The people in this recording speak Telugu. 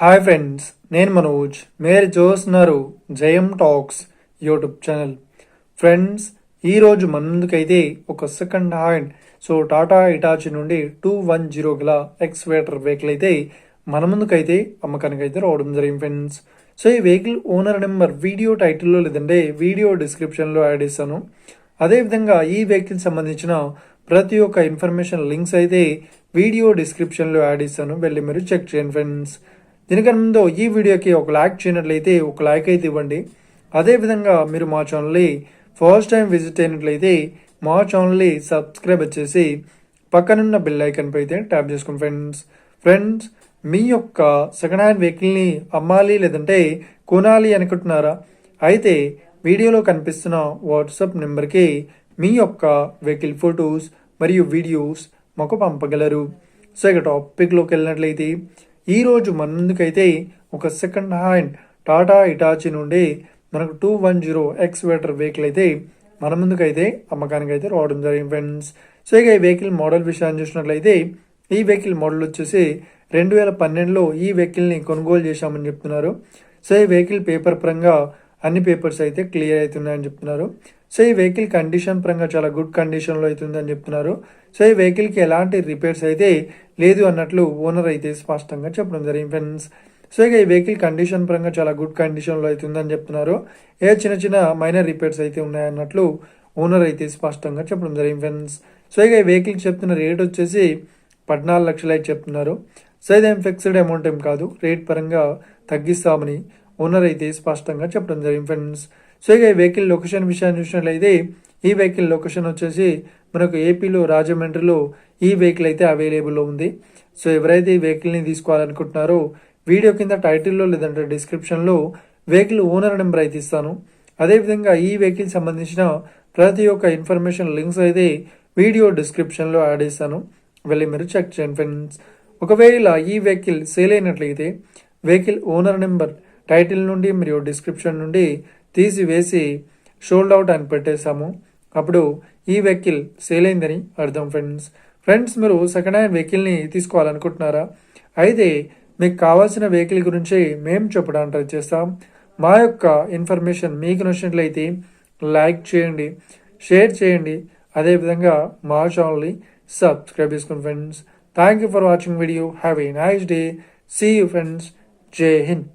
హాయ్ ఫ్రెండ్స్, నేను మనోజ్. మీరు చూస్తున్నారు జయం టాక్స్ యూట్యూబ్ ఛానల్. ఫ్రెండ్స్, ఈరోజు మన ముందుకైతే ఒక సెకండ్ హ్యాండ్ టాటా ఇటాచి నుండి 210 గల ఎక్స్వేటర్ వెహికల్ అయితే మన ముందుకైతే అమ్మకానికి అయితే రావడం జరిగింది ఫ్రెండ్స్. ఈ వెహికల్ ఓనర్ నెంబర్ వీడియో టైటిల్లో లేదంటే వీడియో డిస్క్రిప్షన్లో యాడ్ చేస్తాను. అదేవిధంగా ఈ వెహికల్ సంబంధించిన ప్రతి ఒక్క ఇన్ఫర్మేషన్ లింక్స్ అయితే వీడియో డిస్క్రిప్షన్లో యాడ్ చేస్తాను, వెళ్ళి మీరు చెక్ చేయండి ఫ్రెండ్స్. దీనికన్నా ముందు ఈ వీడియోకి ఒక లైక్ చేయనట్లయితే ఒక లైక్ అయితే ఇవ్వండి. అదేవిధంగా మీరు మా ఛానల్ని ఫస్ట్ టైం విజిట్ అయినట్లయితే మా ఛానల్ని సబ్స్క్రైబ్ వచ్చేసి పక్కనున్న బెల్ ఐకన్ పై అయితే ట్యాప్ చేసుకోండి ఫ్రెండ్స్. మీ యొక్క సెకండ్ హ్యాండ్ వెహికల్ని అమ్మాలి లేదంటే కొనాలి అనుకుంటున్నారా? అయితే వీడియోలో కనిపిస్తున్న వాట్సాప్ నెంబర్కి మీ యొక్క వెహికల్ ఫొటోస్ మరియు వీడియోస్ మాకు పంపగలరు. ఇక టాపిక్లోకి వెళ్ళినట్లయితే ఈరోజు మన ముందుకైతే ఒక సెకండ్ హ్యాండ్ టాటా ఇటాచి నుండి మనకు 210 ఎక్స్వేటర్ వెహికల్ అయితే మన ముందుకైతే అమ్మకానికి అయితే రావడం జరిగింది ఫ్రెండ్స్. ఇక ఈ వెహికల్ మోడల్ విషయాన్ని చూసినట్లయితే ఈ వెహికల్ మోడల్ వచ్చేసి 2012లో ఈ వెహికల్ని కొనుగోలు చేశామని చెప్తున్నారు. ఈ వెహికల్ పేపర్ పరంగా అన్ని పేపర్స్ అయితే క్లియర్ అవుతున్నాయని చెప్తున్నారు. ఈ వెహికల్ కండిషన్ పరంగా చాలా గుడ్ కండిషన్లో అవుతుందని చెప్తున్నారు. ఈ వెహికల్కి ఎలాంటి రిపేర్స్ అయితే లేదు అన్నట్లు ఓనర్ అయితే స్పష్టంగా చెప్పడం జరిగింది ఫ్రెండ్స్. ఇక ఈ వెహికల్ కండిషన్ పరంగా చాలా గుడ్ కండిషన్లో అవుతుందని చెప్తున్నారు. చిన్న చిన్న మైనర్ రిపేర్స్ అయితే ఉన్నాయన్నట్లు ఓనర్ అయితే స్పష్టంగా చెప్పడం జరిగింది ఫ్రెండ్స్. ఇక ఈ వెహికల్కి చెప్తున్న రేట్ వచ్చేసి 14 లక్షలు అయితే చెప్తున్నారు. ఇదేం ఫిక్స్డ్ అమౌంట్ ఏం కాదు, రేట్ పరంగా తగ్గిస్తామని ఓనర్ అయితే స్పష్టంగా చెప్పడం జరిగింది ఫ్రెండ్స్. ఇక ఈ వెహికల్ లొకేషన్ విషయాన్ని చూసినట్లయితే ఈ వెహికల్ లొకేషన్ వచ్చేసి మనకు ఏపీలో రాజమండ్రిలో ఈ వెహికల్ అయితే అవైలబుల్లో ఉంది. ఎవరైతే ఈ వెహికల్ని తీసుకోవాలనుకుంటున్నారో వీడియో కింద టైటిల్లో లేదంటే డిస్క్రిప్షన్లో వెహికల్ ఓనర్ నెంబర్ అయితే ఇస్తాను. అదేవిధంగా ఈ వెహికల్ సంబంధించిన ప్రతి ఒక్క ఇన్ఫర్మేషన్ లింక్స్ అయితే వీడియో డిస్క్రిప్షన్లో యాడ్ చేస్తాను, వెళ్ళి మీరు చెక్ చేయండి ఫ్రెండ్స్. ఒకవేళ ఈ వెహికల్ సేల్ అయినట్లయితే వెహికల్ ఓనర్ నెంబర్ టైటిల్ నుండి మరియు డిస్క్రిప్షన్ నుండి తీసివేసి షోల్డ్ అవుట్ అని పెట్టేశాము, అప్పుడు ఈ వెహికల్ సేల్ అయిందని అర్థం ఫ్రెండ్స్. మీరు సెకండ్ హ్యాండ్ వెహికల్ని తీసుకోవాలనుకుంటున్నారా? అయితే మీకు కావాల్సిన వెహికల్ గురించి మేము చెప్పడానికి ట్రై చేస్తాం. మా యొక్క ఇన్ఫర్మేషన్ మీకు నచ్చినట్లయితే లైక్ చేయండి, షేర్ చేయండి, అదేవిధంగా మా ఛానల్ని సబ్స్క్రైబ్ చేసుకోండి friends. Thank you for watching video. Have a nice day. See you friends. జై హింద్.